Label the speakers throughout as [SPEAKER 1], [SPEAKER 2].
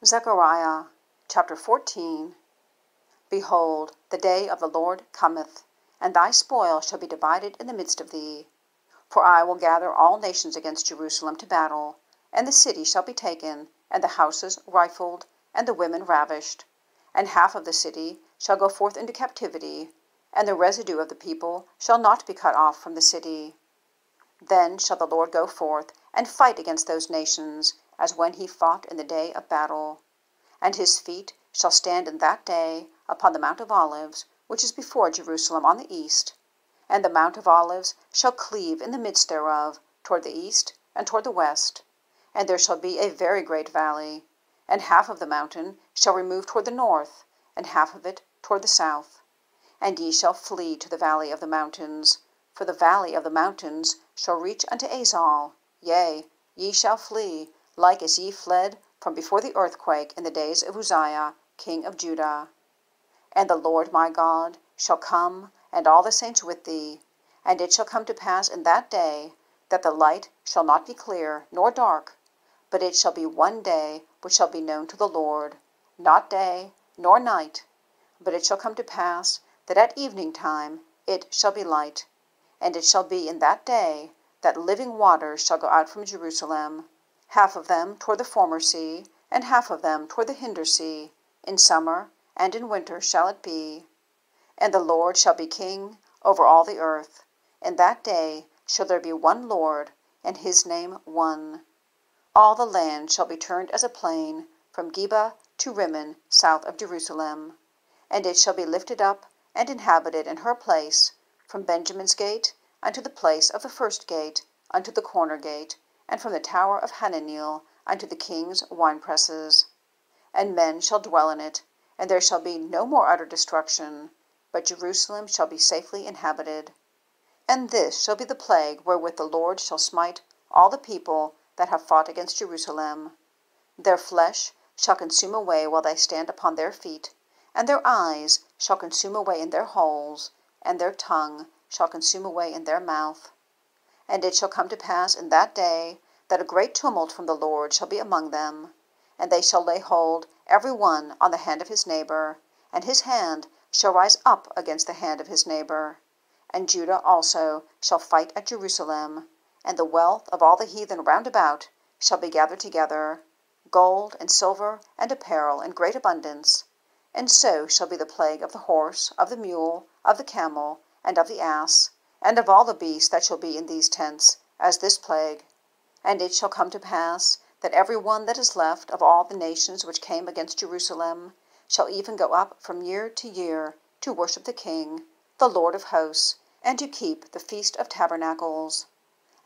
[SPEAKER 1] Zechariah chapter 14. Behold, the day of the Lord cometh, and thy spoil shall be divided in the midst of thee. For I will gather all nations against Jerusalem to battle, and the city shall be taken, and the houses rifled, and the women ravished. And half of the city shall go forth into captivity, and the residue of the people shall not be cut off from the city. Then shall the Lord go forth and fight against those nations, as when he fought in the day of battle. And his feet shall stand in that day upon the Mount of Olives, which is before Jerusalem on the east. And the Mount of Olives shall cleave in the midst thereof, toward the east and toward the west. And there shall be a very great valley, and half of the mountain shall remove toward the north, and half of it toward the south. And ye shall flee to the valley of the mountains, for the valley of the mountains shall reach unto Azal. Yea, ye shall flee, like as ye fled from before the earthquake in the days of Uzziah, king of Judah. And the Lord my God shall come, and all the saints with thee. And it shall come to pass in that day, that the light shall not be clear nor dark, but it shall be one day which shall be known to the Lord, not day nor night. But it shall come to pass that at evening time it shall be light. And it shall be in that day that living waters shall go out from Jerusalem, half of them toward the former sea, and half of them toward the hinder sea. In summer and in winter shall it be. And the Lord shall be king over all the earth. In that day shall there be one Lord, and his name one. All the land shall be turned as a plain, from Geba to Rimmon, south of Jerusalem. And it shall be lifted up and inhabited in her place, from Benjamin's gate unto the place of the first gate, unto the corner gate, and from the tower of Hananeel unto the king's winepresses. And men shall dwell in it, and there shall be no more utter destruction, but Jerusalem shall be safely inhabited. And this shall be the plague wherewith the Lord shall smite all the people that have fought against Jerusalem. Their flesh shall consume away while they stand upon their feet, and their eyes shall consume away in their holes, and their tongue shall consume away in their mouth. And it shall come to pass in that day that a great tumult from the Lord shall be among them, and they shall lay hold every one on the hand of his neighbor, and his hand shall rise up against the hand of his neighbor. And Judah also shall fight at Jerusalem, and the wealth of all the heathen round about shall be gathered together, gold and silver and apparel in great abundance. And so shall be the plague of the horse, of the mule, of the camel, and of the ass, and of all the beasts that shall be in these tents, as this plague. And it shall come to pass that every one that is left of all the nations which came against Jerusalem shall even go up from year to year to worship the King, the Lord of hosts, and to keep the Feast of Tabernacles.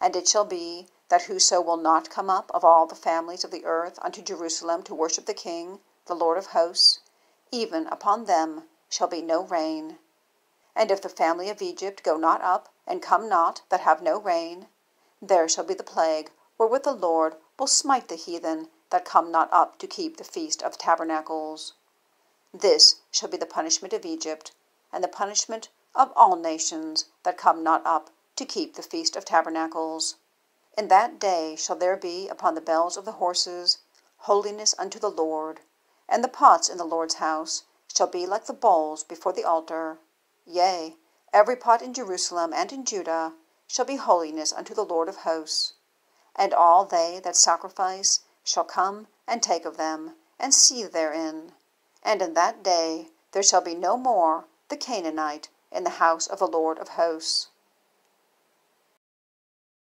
[SPEAKER 1] And it shall be that whoso will not come up of all the families of the earth unto Jerusalem to worship the King, the Lord of hosts, even upon them shall be no rain. And if the family of Egypt go not up, and come not, that have no rain, there shall be the plague wherewith the Lord will smite the heathen that come not up to keep the Feast of Tabernacles. This shall be the punishment of Egypt, and the punishment of all nations that come not up to keep the Feast of Tabernacles. In that day shall there be upon the bells of the horses holiness unto the Lord, and the pots in the Lord's house shall be like the bowls before the altar. Yea, every pot in Jerusalem and in Judah shall be holiness unto the Lord of hosts. And all they that sacrifice shall come and take of them, and see therein. And in that day there shall be no more the Canaanite in the house of the Lord of hosts.